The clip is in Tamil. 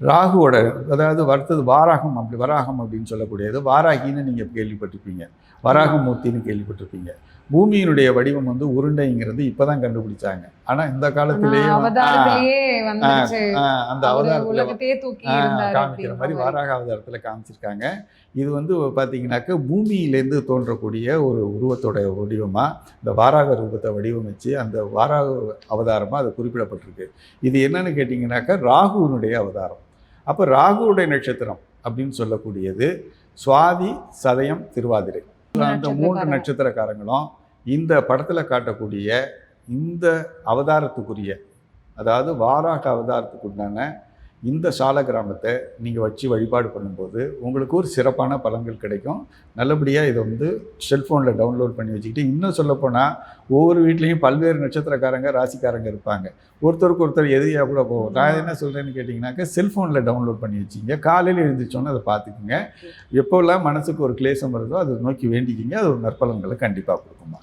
ராகுவோட அதாவது வர்த்தது வாராகம் வராகம் அப்படின்னு சொல்லக்கூடியது வாராகின்னு நீங்கள் கேள்விப்பட்டிருப்பீங்க, வராகமூர்த்தின்னு கேள்விப்பட்டிருப்பீங்க. பூமியினுடைய வடிவம் வந்து உருண்டைங்கிறது இப்போதான் கண்டுபிடிச்சாங்க. ஆனால் இந்த காலத்திலேயே அந்த அவதாரத்தில் காமிக்கிற மாதிரி வாராக அவதாரத்தில் காமிச்சிருக்காங்க. இது வந்து பார்த்தீங்கன்னாக்க பூமியிலேருந்து தோன்றக்கூடிய ஒரு உருவத்தோட வடிவமாக இந்த வாராக ரூபத்தை வடிவமைச்சு அந்த வாராக அவதாரமாக அது குறிப்பிடப்பட்டிருக்கு. இது என்னன்னு கேட்டிங்கனாக்கா ராகுவினுடைய அவதாரம். அப்போ ராகுவுடைய நட்சத்திரம் அப்படின்னு சொல்லக்கூடியது சுவாதி, சதயம், திருவாதிரை. அந்த 3 நட்சத்திரக்காரங்களும் இந்த படத்தில் காட்டக்கூடிய இந்த அவதாரத்துக்குரிய, அதாவது வாராக அவதாரத்துக்கு உண்டான இந்த சால கிராமத்தை நீங்கள் வச்சு வழிபாடு பண்ணும்போது உங்களுக்கு ஒரு சிறப்பான பலன்கள் கிடைக்கும். நல்லபடியாக இதை வந்து செல்ஃபோனில் டவுன்லோட் பண்ணி வச்சுக்கிட்டு, இன்னும் சொல்லப்போனால் ஒவ்வொரு வீட்லேயும் பல்வேறு நட்சத்திரக்காரங்க, ராசிக்காரங்க இருப்பாங்க. ஒருத்தருக்கு ஒருத்தர் எதிரியாக கூட போகும். நான் என்ன சொல்கிறேன்னு கேட்டிங்கனாக்கா, செல்ஃபோனில் டவுன்லோட் பண்ணி வச்சிங்க. காலையில் எழுந்திரிச்சோன்னு அதை பார்த்துக்குங்க. எப்போல்லாம் மனசுக்கு ஒரு கிளேசம் வருதோ அதை நோக்கி வேண்டிக்கிங்க. அது ஒரு நற்பலன்களை கண்டிப்பாக கொடுக்குமா.